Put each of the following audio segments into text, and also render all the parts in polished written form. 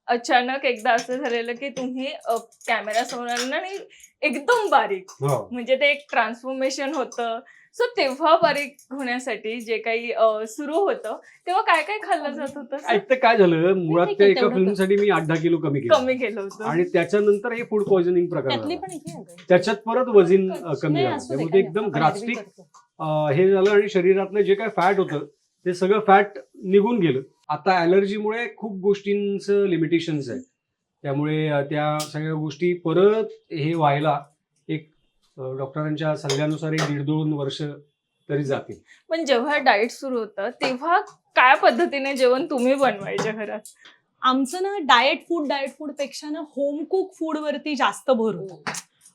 अचानक एकदा असं झालेलं की तुम्ही कॅमेरा समोर आला आणि एकदम बारीक, हो. म्हणजे ते एक ट्रान्सफॉर्मेशन होतं. सो तेव्हा बारीक होण्यासाठी जे काही सुरू होतं, तेव्हा काय काय खाल्लं जात होतं sir? एक तर काय झालं, मुळात ठीक त्या आहे, एका तेवढं फिल्मसाठी मी 8-10 किलो कमी केलं. कमी केलं होतं. आणि त्याच्यानंतर हे फूड पॉइझनिंग प्रकार त्यातली झाला. पण एक आहे अगं. त्याच्यात परत वजन कमी नाही, झालं. असू दे, त्यामुळे ते काही एकदम नाही. आपण ग्रास्टिक एरवी करतो. हे झालं आणि शरीरातलं जे काय फॅट होतं ते सगळं फॅट निघून गेलं. आता ॲलर्जीमुळे खूप गोष्टींचं लिमिटेशन्स आहे. त्यामुळे त्या सगळ्या गोष्टी परत हे व्हायला एक डॉक्टरांच्या सल्ल्यानुसार 1-1.5-2 वर्ष तरी जातील. पण जेव्हा डाएट सुरू होतं, तेव्हा काय पद्धतीने जेवण तुम्ही बनवायच्या घरात? आमचं ना डाएट फूड पेक्षा ना होम कुक फूड वरती जास्त भर होतो.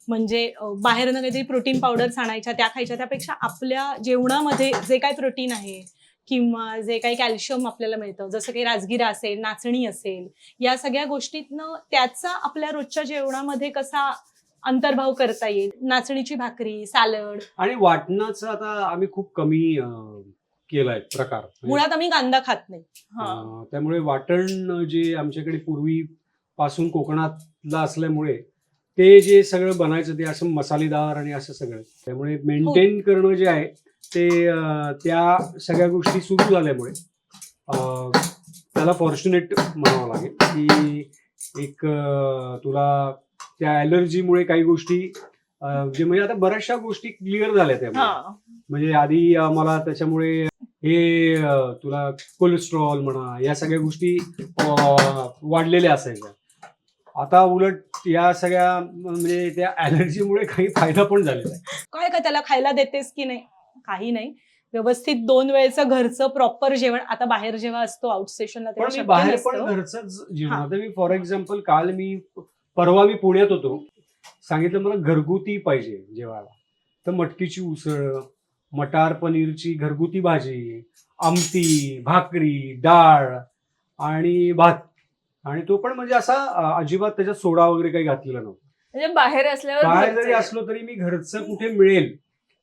म्हणजे बाहेरनं काहीतरी प्रोटीन पावडर्स आणायच्या त्या खायच्या, त्यापेक्षा आपल्या जेवणामध्ये जे काही प्रोटीन आहे किंवा जे काही कॅल्शियम आपल्याला मिळतं, जसं काही राजगिरा असेल, नाचणी असेल, या सगळ्या गोष्टीतनं त्याचा आपल्या रोजच्या जेवणामध्ये कसा अंतर्भाव करता येईल. नाचणीची भाकरी, सॅलड. आणि वाटणाचं आता आम्ही खूप कमी केलाय प्रकार. म्हणजे, मुळात आम्ही कांदा खात नाही. त्यामुळे वाटण जे आमच्याकडे पूर्वीपासून कोकणातलं असल्यामुळे ते जे सगळं बनायचं ते असं मसालेदार आणि असं सगळं. त्यामुळे मेंटेन करणं जे आहे ते त्या सगळ्या गोष्टी सुरू झाल्यामुळे त्याला फॉर्च्युनेट म्हणावं लागेल की एक तुला त्या ॲलर्जीमुळे काही गोष्टी जे म्हणजे आता बऱ्याचशा गोष्टी क्लिअर झाल्या त्यामुळे. म्हणजे आधी मला त्याच्यामुळे हे तुला कोलेस्ट्रॉल म्हणा या सगळ्या गोष्टी वाढलेल्या असायच्या. आता उलट या सगळ्या म्हणजे त्या ॲलर्जीमुळे काही फायदा पण झालेला आहे. काय का त्याला खायला देतेस की नाही, काही नाही. व्यवस्थित 2 वेळचं घरचं प्रॉपर जेवण. आता बाहेर जेव्हा असतो आउट स्टेशनला पण तेव्हा मी शक्य बाहेर नसतं. पण घरचंच जेवण. हा. आता मी फॉर एक्झाम्पल परवा मी पुण्यात होतो. सांगितलं मला घरगुती पाहिजे जेवायला. तर मटकीची उसळ, मटार पनीरची घरगुती भाजी, आमटी, भाकरी, डाळ आणि भात. आणि तो पण म्हणजे असा अजिबात त्याच्यात सोडा वगैरे काही घातलेला नव्हता. म्हणजे बाहेर असल्यावर बाहेर घरचं जरी आहे. असलो तरी मी घरचं कुठे मिळेल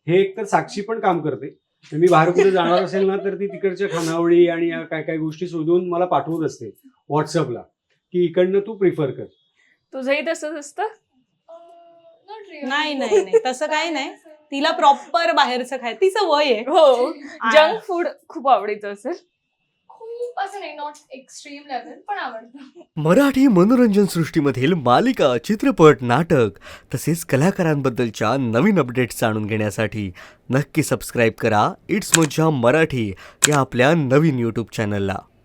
हे एक तर साक्षी पण काम करते. मी बाहेर कुठे जाणार असेल ना तर ती तिकडच्या खानावळी आणि काय काय गोष्टी शोधून मला पाठवत असते व्हॉट्सअपला की इकडनं तू प्रिफर कर. तुझंही तसंच असतं? नाही नाही नाही तसं काही नाही. तिला प्रॉपर बाहेरचं खाय, तिचं वय आहे. हो. जंक फूड खूप आवडीचं असेल. खूप असं नाही, नॉट एक्स्ट्रीम लेवल, पण आवडतं. मराठी मनोरंजन सृष्टीमधील मालिका, चित्रपट, नाटक तसेच कलाकारांबद्दलच्या नवीन अपडेट्स जाणून घेण्यासाठी नक्की सबस्क्राईब करा इट्स मज्जा मराठी या आपल्या नवीन यूट्यूब चॅनलला.